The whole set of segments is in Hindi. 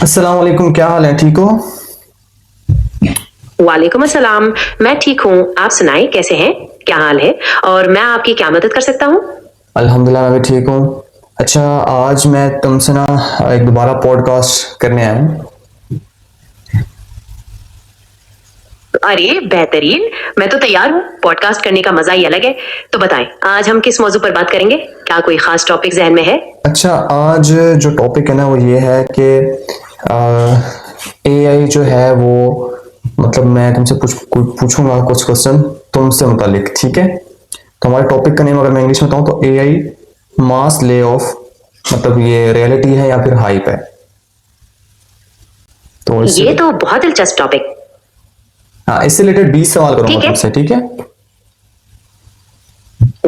अस्सलाम वालेकुम, क्या हाल है? ठीक हो? वालेकुम अस्सलाम। मैं ठीक हूँ। आप सुनाएं कैसे हैं? क्या हाल है? और मैं आपकी क्या मदद कर सकता हूँ? अल्हम्दुलिल्लाह मैं भी ठीक हूँ। अच्छा, आज मैं तुमसे ना एक दोबारा पॉडकास्ट करने आया हूँ। अरे बेहतरीन। मैं तो तैयार हूँ। पॉडकास्ट करने का मजा ही अलग है। तो बताएं, आज हम किस मौजू पर बात करेंगे? क्या कोई खास टॉपिक जहन में है? अच्छा, आज जो टॉपिक है ना वो ये है कि एआई जो है वो मतलब मैं तुमसे पूछूंगा कुछ क्वेश्चन तुमसे मुतालिक, ठीक है? तो हमारे टॉपिक का नेम अगर मैं इंग्लिश में बताऊँ तो एआई मास ले ऑफ, मतलब ये रियलिटी है या फिर हाइप है? तो इससे ये तो बहुत दिलचस्प टॉपिक। हाँ, इससे रिलेटेड 20 सवाल करूंगा ठीक है। तुमसे, ठीक है?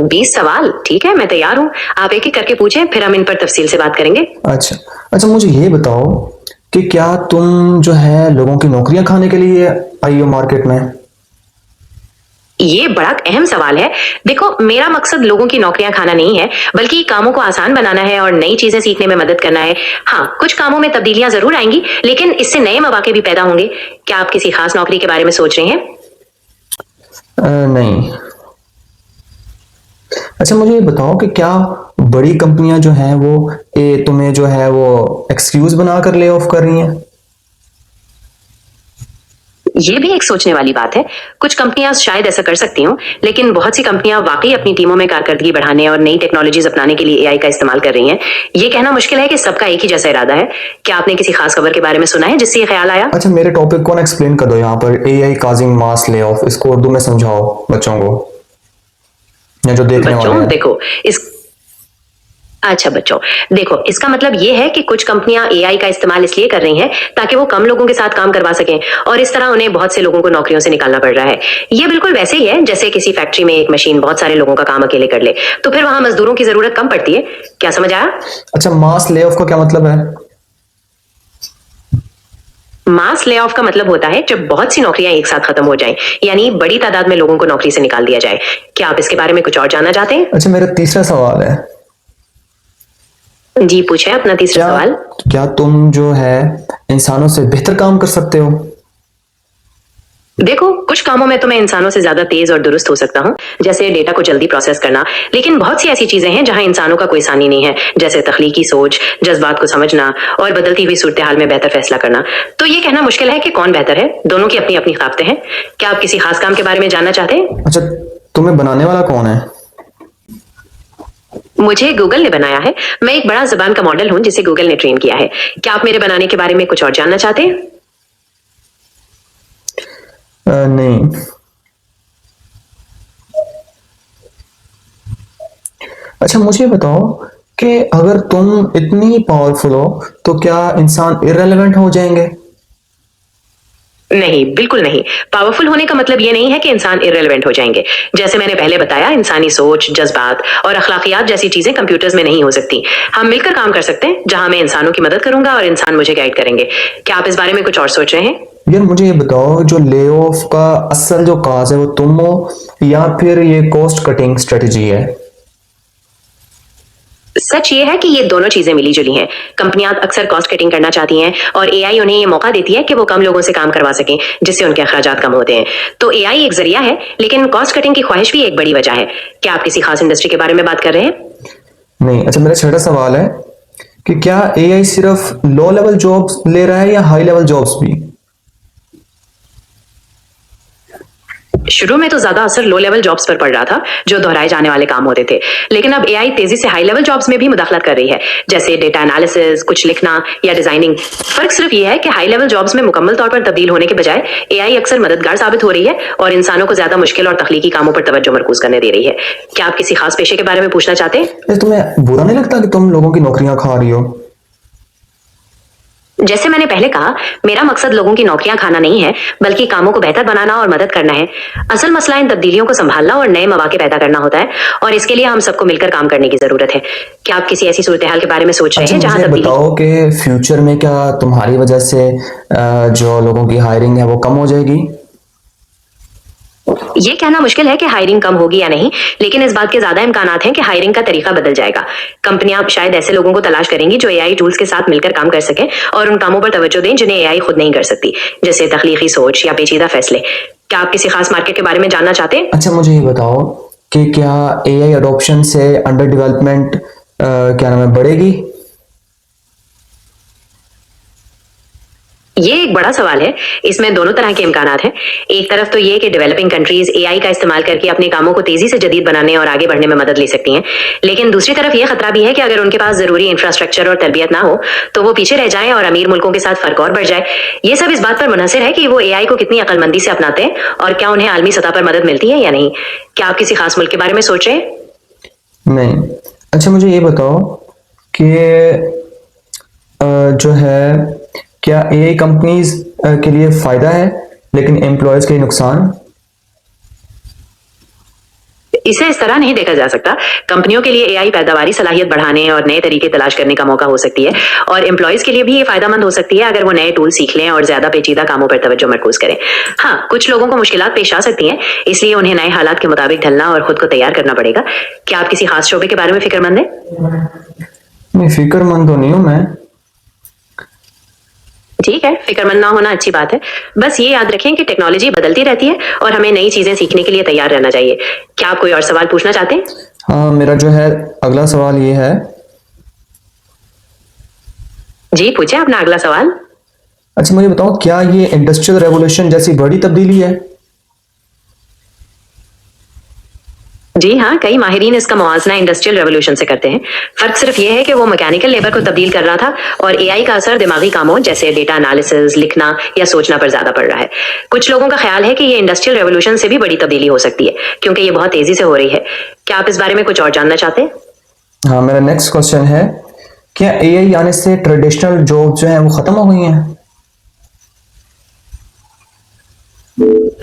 20 सवाल? ठीक है, मैं तैयार हूँ। आप एक एक करके पूछें, फिर हम इन पर तफसील से बात करेंगे। अच्छा। अच्छा, मुझे ये बताओ कि क्या तुम जो है लोगों की नौकरियां खाने के लिए आई हो मार्केट में? ये बड़ा अहम सवाल है। देखो, मेरा मकसद लोगों की नौकरियां खाना नहीं है, बल्कि कामों को आसान बनाना है और नई चीजें सीखने में मदद करना है। हाँ, कुछ कामों में तब्दीलियां जरूर आएंगी, लेकिन इससे नए मौके भी पैदा होंगे। क्या आप किसी खास नौकरी के बारे में सोच रहे हैं? नहीं। अच्छा, मुझे ये बताओ कि क्या बड़ी कंपनियां जो हैं वो तुम्हें जो है वो एक्सक्यूज बना कर ले ऑफ कर रही हैं? ये भी एक सोचने वाली बात है। कुछ कंपनियां शायद ऐसा कर सकती हूँ, लेकिन बहुत सी कंपनियां वाकई अपनी टीमों में कारकर्दगी बढ़ाने और नई टेक्नोलॉजीज अपनाने के लिए एआई का इस्तेमाल कर रही हैं। ये कहना मुश्किल है कि सबका एक ही जैसा इरादा है। क्या आपने किसी खास खबर के बारे में सुना है जिससे ये ख्याल आया? अच्छा, मेरे टॉपिक को ना एक्सप्लेन कर दो यहाँ पर, एआई काजिंग मास ले ऑफ, इसको उर्दू में समझाओ बच्चों को या जो देखने वाले बच्चों हैं। देखो, इस अच्छा बच्चों, देखो, इसका मतलब ये है कि कुछ कंपनियां एआई का इस्तेमाल इसलिए कर रही हैं ताकि वो कम लोगों के साथ काम करवा सकें, और इस तरह उन्हें बहुत से लोगों को नौकरियों से निकालना पड़ रहा है। ये बिल्कुल वैसे ही है जैसे किसी फैक्ट्री में एक मशीन बहुत सारे लोगों का काम अकेले कर ले, तो फिर वहां मजदूरों की जरूरत कम पड़ती है। क्या समझ आया? अच्छा, मास ले ऑफ का क्या मतलब है? मास ले ऑफ का मतलब होता है जब बहुत सी नौकरियां एक साथ खत्म हो जाएं, यानी बड़ी तादाद में लोगों को नौकरी से निकाल दिया जाए। क्या आप इसके बारे में कुछ और जानना चाहते हैं? अच्छा, मेरा तीसरा सवाल है, जी पूछे अपना तीसरा क्या सवाल। क्या तुम जो है इंसानों से बेहतर काम कर सकते हो? देखो, कुछ कामों में तो मैं इंसानों से ज्यादा तेज और दुरुस्त हो सकता हूँ, जैसे डेटा को जल्दी प्रोसेस करना। लेकिन बहुत सी ऐसी चीजें हैं जहां इंसानों का कोई सानी नहीं है, जैसे तख्लीकी सोच, जज्बात को समझना और बदलती हुई सूरत हाल में बेहतर फैसला करना। तो ये कहना मुश्किल है कि कौन बेहतर है। दोनों की अपनी अपनी खासियतें हैं। क्या आप किसी खास काम के बारे में जानना चाहते हैं? अच्छा, तुम्हें बनाने वाला कौन है? मुझे गूगल ने बनाया है। मैं एक बड़ा जबान का मॉडल हूँ जिसे गूगल ने ट्रेन किया है। क्या आप मेरे बनाने के बारे में कुछ और जानना चाहते हैं? नहीं। अच्छा, मुझे बताओ कि अगर तुम इतनी पावरफुल हो तो क्या इंसान इररेलेवेंट हो जाएंगे? नहीं, बिल्कुल नहीं। पावरफुल होने का मतलब ये नहीं है कि इंसान इररिलेवेंट हो जाएंगे। जैसे मैंने पहले बताया, इंसानी सोच, जज्बात और अखलाकियात जैसी चीजें कंप्यूटर्स में नहीं हो सकती। हम मिलकर काम कर सकते हैं, जहां मैं इंसानों की मदद करूंगा और इंसान मुझे गाइड करेंगे। क्या आप इस बारे में कुछ और सोच रहे हैं? यार, मुझे ये बताओ, जो ले ऑफ का असल जो काज है वो तुम हो या फिर ये कॉस्ट कटिंग स्ट्रेटजी है? सच ये है कि ये दोनों चीजें मिली जुली हैं। कंपनियां अक्सर कॉस्ट कटिंग करना चाहती हैं, और एआई उन्हें ये मौका देती है कि वो कम लोगों से काम करवा सकें, जिससे उनके अखराजात कम होते हैं। तो एआई एक जरिया है, लेकिन कॉस्ट कटिंग की ख्वाहिश भी एक बड़ी वजह है। क्या आप किसी खास इंडस्ट्री के बारे में बात कर रहे हैं? नहीं। अच्छा, मेरा छठा सवाल है कि क्या एआई सिर्फ लो लेवल जॉब्स ले रहा है या हाई लेवल जॉब्स भी? शुरू में तो ज्यादा असर लो लेवल जॉब्स पर पड़ रहा था, जो दोहराए जाने वाले काम होते थे। लेकिन अब एआई तेजी से हाई लेवल जॉब्स में भी मुदाखलत कर रही है, जैसे डेटा एनालिसिस, कुछ लिखना या डिजाइनिंग। फर्क सिर्फ ये है कि हाई लेवल जॉब्स में मुकम्मल तौर पर तब्दील होने के बजाय एआई अक्सर मददगार साबित हो रही है और इंसानों को ज्यादा मुश्किल और तख्लीकी कामों पर तवज्जो मरकूज करने दे रही है। क्या आप किसी खास पेशे के बारे में पूछना चाहते हैं? तुम्हें बुरा नहीं लगता कि तुम लोगों की नौकरियां खा रही हो? जैसे मैंने पहले कहा, मेरा मकसद लोगों की नौकरियां खाना नहीं है, बल्कि कामों को बेहतर बनाना और मदद करना है। असल मसला इन तब्दीलियों को संभालना और नए मौके पैदा करना होता है, और इसके लिए हम सबको मिलकर काम करने की जरूरत है। क्या आप किसी ऐसी सूरत हाल के बारे में सोच रहे अच्छा, हैं जहां मुझे तब्दीली? बताओ कि फ्यूचर में क्या तुम्हारी वजह से जो लोगों की हायरिंग है वो कम हो जाएगी? ये कहना मुश्किल है कि हायरिंग कम होगी या नहीं, लेकिन इस बात के ज्यादा इम्कानात हैं कि हायरिंग का तरीका बदल जाएगा। कंपनियां शायद ऐसे लोगों को तलाश करेंगी जो एआई टूल्स के साथ मिलकर काम कर सकें और उन कामों पर तवज्जो दें जिन्हें एआई खुद नहीं कर सकती, जैसे तख्लीकी सोच या पेचीदा फैसले। क्या आप किसी खास मार्केट के बारे में जानना चाहते हैं? अच्छा, मुझे ये बताओ कि क्या एआई अडॉप्शन से अंडर डेवलपमेंट क्या नाम है बढ़ेगी? ये एक बड़ा सवाल है। इसमें दोनों तरह के इम्कानात हैं। एक तरफ तो ये कि डेवलपिंग कंट्रीज एआई का इस्तेमाल करके अपने कामों को तेजी से जदीद बनाने और आगे बढ़ने में मदद ले सकती हैं, लेकिन दूसरी तरफ ये खतरा भी है कि अगर उनके पास जरूरी इंफ्रास्ट्रक्चर और तरबियत ना हो तो वो पीछे रह जाएं और अमीर मुल्कों के साथ फर्क और बढ़ जाए। ये सब इस बात पर मुनहसिर है कि वो एआई को कितनी अक्लमंदी से अपनाते हैं और क्या उन्हें आलमी सतह पर मदद मिलती है या नहीं। क्या आप किसी खास मुल्क के बारे में सोच रहे हैं? नहीं। अच्छा, मुझे ये बताओ कि जो है क्या एआई कंपनीज के लिए फायदा है लेकिन एम्प्लॉयज के लिए नुकसान? इसे इस तरह नहीं देखा जा सकता। कंपनियों के लिए एआई पैदावारी सलाहियत बढ़ाने और नए तरीके तलाश करने का मौका हो सकती है, और एम्प्लॉयज के लिए भी ये फायदेमंद हो सकती है अगर वो नए टूल सीख लें और ज्यादा पेचीदा कामों पर तवज्जो मरकूज करें। हाँ, कुछ लोगों को मुश्किलात पेश आ सकती हैं, इसलिए उन्हें नए हालात के मुताबिक ढलना और खुद को तैयार करना पड़ेगा। क्या आप किसी खास शोबे के बारे में फिक्रमंद हैं? नहीं, फिक्रमंद तो नहीं हूं मैं। ठीक है, फिक्रमंद ना होना अच्छी बात है। बस ये याद रखें कि टेक्नोलॉजी बदलती रहती है और हमें नई चीजें सीखने के लिए तैयार रहना चाहिए। क्या आप कोई और सवाल पूछना चाहते हैं? हाँ, मेरा जो है अगला सवाल ये है। जी पूछे अपना अगला सवाल। अच्छा, मुझे बताओ क्या ये इंडस्ट्रियल रेवोल्यूशन जैसी बड़ी तब्दीली है? जी हाँ, कई माहिरीन इसका मुआवजना इंडस्ट्रियल रेवोल्यूशन से करते हैं। फर्क सिर्फ ये है कि वो मैकेनिकल लेबर को तब्दील कर रहा था और एआई का असर दिमागी कामों जैसे डेटा एनालिसिस, लिखना या सोचना पर ज्यादा पड़ रहा है। कुछ लोगों का ख्याल है कि ये इंडस्ट्रियल रेवोल्यूशन से भी बड़ी तब्दीली हो सकती है क्योंकि ये बहुत तेजी से हो रही है। क्या आप इस बारे में कुछ और जानना चाहते हैं? हाँ, मेरा नेक्स्ट क्वेश्चन है, क्या एआई आने से ट्रेडिशनल जॉब जो है वो खत्म हो गई हैं?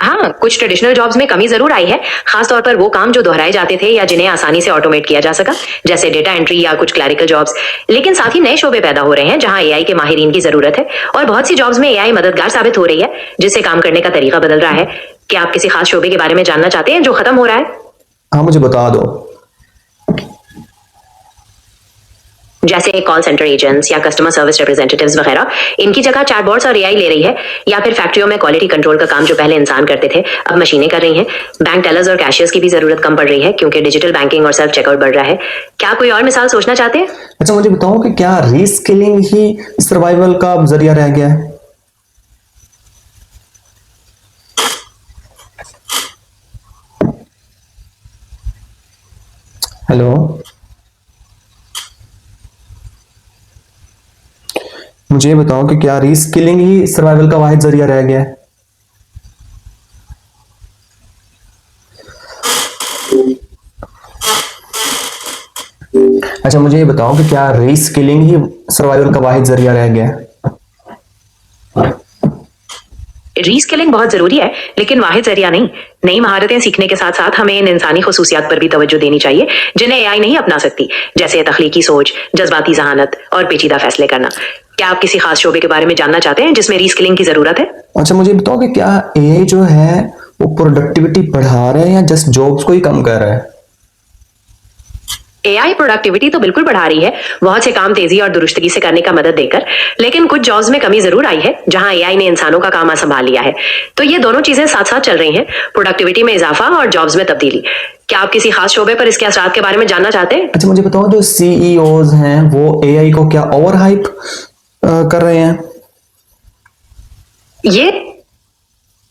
हाँ, कुछ ट्रेडिशनल जॉब्स में कमी जरूर आई है, खासतौर पर वो काम जो दोहराए जाते थे या जिन्हें आसानी से ऑटोमेट किया जा सका, जैसे डेटा एंट्री या कुछ क्लरिकल जॉब्स। लेकिन साथ ही नए शोबे पैदा हो रहे हैं जहां एआई के माहिरीन की जरूरत है, और बहुत सी जॉब्स में एआई मददगार साबित हो रही है जिससे काम करने का तरीका बदल रहा है। क्या आप किसी खास शोबे के बारे में जानना चाहते हैं जो खत्म हो रहा है? हाँ, मुझे बता दो। जैसे कॉल सेंटर एजेंट्स या कस्टमर सर्विस रिप्रेजेंटेटिव्स वगैरह, इनकी जगह चैटबॉट्स और एआई ले रही है। या फिर फैक्ट्रियों में क्वालिटी कंट्रोल का काम जो पहले इंसान करते थे अब मशीनें कर रही हैं। बैंक टेलर्स और कैशियर्स की भी जरूरत कम पड़ रही है क्योंकि डिजिटल बैंकिंग और सेल्फ चेकआउट बढ़ रहा है। क्या कोई और मिसाल सोचना चाहते हैं? अच्छा, मुझे बताओ कि क्या रीस्किलिंग ही सर्वाइवल का जरिया रह गया है? हेलो, मुझे ये बताओ कि क्या रीस्किलिंग ही सर्वाइवल का वाहिद जरिया रह गया है? अच्छा, मुझे ये बताओ कि क्या रीस्किलिंग ही सर्वाइवल का वाहिद जरिया रह गया है? रीस्किलिंग बहुत जरूरी है लेकिन वाहिद जरिया नहीं। नई महारतें सीखने के साथ साथ हमें इन इंसानी खसूसियात पर भी तवज्जो देनी चाहिए जिन्हें एआई नहीं अपना सकती, जैसे तख्लीकी सोच, जज्बाती जहानत और पेचीदा फैसले करना। क्या आप किसी खास शोबे के बारे में जानना चाहते हैं जिसमें रीस्किलिंग की जरूरत है? अच्छा, मुझे बताओ कि क्या एआई जो है वो प्रोडक्टिविटी बढ़ा रहा है या जस्ट जॉब्स को ही कम कर रहा है? एआई प्रोडक्टिविटी तो बिल्कुल बढ़ा रही है, बहुत से काम तेजी और दुरुस्तगी से करने का मदद देकर, लेकिन कुछ जॉब्स में कमी जरूर आई है जहां एआई ने इंसानों का काम संभाल लिया है। तो ये दोनों चीजें साथ साथ चल रही हैं, प्रोडक्टिविटी में इजाफा और जॉब्स में तब्दीली। क्या आप किसी खास शोबे पर इसके असरात के बारे में जानना चाहते हैं? अच्छा, मुझे बताओ जो सीईओज हैं वो एआई को क्या ओवर हाइप कर रहे हैं? ये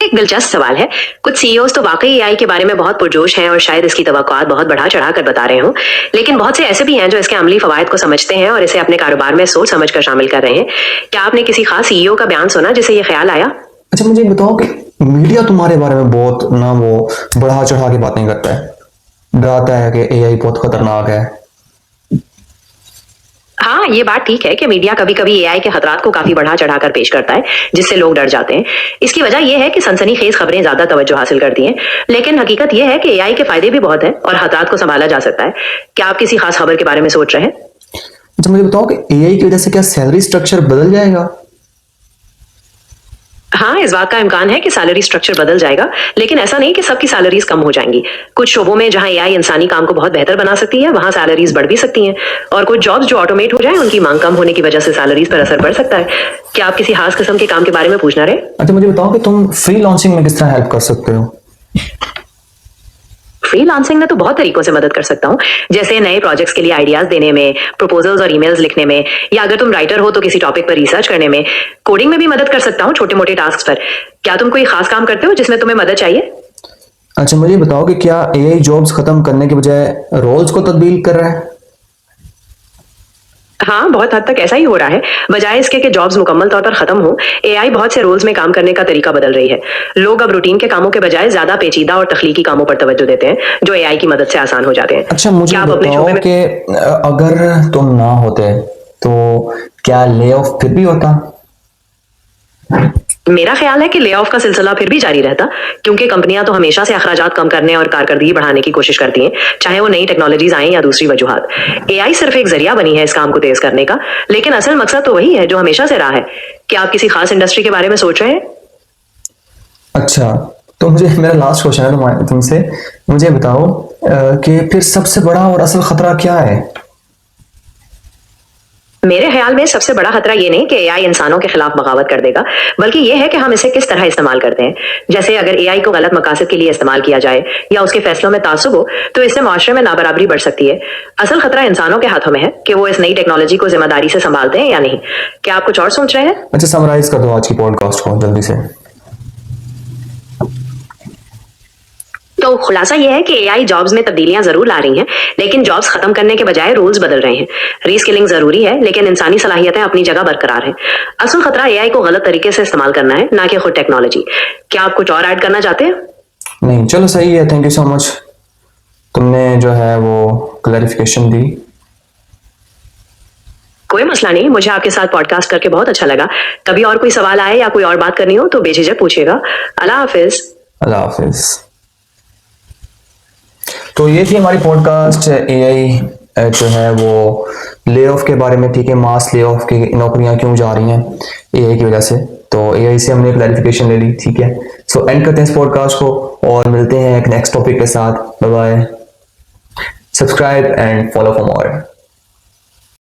एक दिलचस्प सवाल है। कुछ सीईओज तो वाकई एआई के बारे में बहुत पुरजोश हैं और शायद इसकी तवक्कुआत बहुत बढ़ा चढ़ा कर बता रहे हों, लेकिन बहुत से ऐसे भी हैं जो इसके अमली फवायद को समझते हैं और इसे अपने कारोबार में सोच समझ कर शामिल कर रहे हैं। क्या आपने किसी खास सीईओ का बयान सुना जिसे ये ख्याल आया? अच्छा, मुझे बताओ कि मीडिया तुम्हारे बारे में बहुत ना वो बढ़ा चढ़ा के बातें करता है, डराता है कि एआई बहुत खतरनाक है। हाँ, ये बात ठीक है कि मीडिया कभी कभी एआई के खतरात को काफी बढ़ा चढ़ाकर पेश करता है जिससे लोग डर जाते हैं। इसकी वजह यह है कि सनसनीखेज खबरें ज्यादा तवज्जो हासिल करती हैं, लेकिन हकीकत यह है कि एआई के फायदे भी बहुत हैं और खतरात को संभाला जा सकता है। क्या आप किसी खास खबर के बारे में सोच रहे हैं? अच्छा, मुझे बताओ कि एआई की वजह से क्या सैलरी स्ट्रक्चर बदल जाएगा? हाँ, इस बात का इम्कान है कि सैलरी स्ट्रक्चर बदल जाएगा, लेकिन ऐसा नहीं कि सबकी सैलरीज कम हो जाएंगी। कुछ शोबों में जहां एआई इंसानी काम को बहुत बेहतर बना सकती है, वहां सैलरीज बढ़ भी सकती हैं। और कुछ जॉब्स जो ऑटोमेट हो जाए, उनकी मांग कम होने की वजह से सैलरीज पर असर पड़ सकता है। क्या आप किसी खास किस्म के काम के बारे में पूछना रहे? अच्छा, मुझे बताओ कि तुम फ्रीलांसिंग में किस तरह हेल्प कर सकते हो? फ्रीलांसिंग में तो बहुत तरीकों से मदद कर सकता हूँ, जैसे नए प्रोजेक्ट्स के लिए आइडियाज देने में, प्रपोजल्स और ईमेल्स लिखने में, या अगर तुम राइटर हो तो किसी टॉपिक पर रिसर्च करने में। कोडिंग में भी मदद कर सकता हूँ, छोटे मोटे टास्क पर। क्या तुम कोई खास काम करते हो जिसमें तुम्हें मदद चाहिए? अच्छा, मुझे बताओ कि क्या एआई जॉब्स खत्म करने के बजाय रोल्स को तब्दील कर रहा है? हाँ, बहुत हद तक ऐसा ही हो रहा है। बजाय इसके कि जॉब्स मुकम्मल तौर पर खत्म हो, एआई बहुत से रोल्स में काम करने का तरीका बदल रही है। लोग अब रूटीन के कामों के बजाय ज्यादा पेचीदा और तख्लीकी कामों पर तवज्जो देते हैं, जो एआई की मदद से आसान हो जाते हैं। अच्छा, मुझे क्या आप अपने बताओ शोबे में कि अगर तुम ना होते तो क्या ले ऑफ फिर भी होता? मेरा ख्याल है कि ले ऑफ का सिलसिला फिर भी जारी रहता, क्योंकि कंपनियां तो हमेशा से अखराजात कम करने और कारकर्दगी बढ़ाने की कोशिश करती हैं, चाहे वो नई टेक्नोलॉजीज आए या दूसरी वजूहात। एआई सिर्फ एक जरिया बनी है इस काम को तेज करने का, लेकिन असल मकसद तो वही है जो हमेशा से रहा है। क्या आप किसी खास इंडस्ट्री के बारे में सोच रहे हैं? अच्छा, तो मुझे मेरा लास्ट क्वेश्चन है तुमसे। मुझे बताओ कि फिर सबसे बड़ा और असल खतरा क्या है? मेरे ख्याल में सबसे बड़ा खतरा ये नहीं कि एआई इंसानों के खिलाफ बगावत कर देगा, बल्कि ये है कि हम इसे किस तरह इस्तेमाल करते हैं। जैसे अगर एआई को गलत मकासद के लिए इस्तेमाल किया जाए या उसके फैसलों में तासुब हो, तो इससे माशरे में नाबराबरी बढ़ सकती है। असल खतरा इंसानों के हाथों में है कि वो इस नई टेक्नोलॉजी को जिम्मेदारी से संभालते हैं या नहीं। क्या आप कुछ और सोच रहे हैं? अच्छा, समराइज कर दो आज की पॉडकास्ट को जल्दी से। तो खुलासा यह है कि एआई जॉब्स में तब्दीलियां जरूर ला रही हैं, लेकिन जॉब्स खत्म करने के बजाय रोल्स बदल रहे हैं। रीस्किलिंग जरूरी है, लेकिन इंसानी सलाहियतें अपनी जगह बरकरार हैं। असल खतरा एआई को गलत तरीके से इस्तेमाल करना है, ना कि खुद टेक्नोलॉजी। क्या आप कुछ और ऐड करना चाहते हैं? नहीं, चलो सही है। थैंक यू सो मच, तुमने जो है वो क्लैरिफिकेशन दी। कोई मसला नहीं, मुझे आपके साथ पॉडकास्ट करके बहुत अच्छा लगा। कभी और कोई सवाल आए या कोई और बात करनी हो तो बेझिझक पूछिएगा। अल्लाह हाफिज। अल्लाह हाफिज। तो ये थी हमारी पॉडकास्ट एआई जो है वो ले ऑफ के बारे में। ठीक है, मास ले ऑफ की नौकरियां क्यों जा रही हैं एआई की वजह से। तो एआई से हमने क्लैरिफिकेशन ले ली। ठीक है, सो एंड करते हैं इस पॉडकास्ट को और मिलते हैं एक नेक्स्ट टॉपिक के साथ। Bye bye, subscribe and follow for more.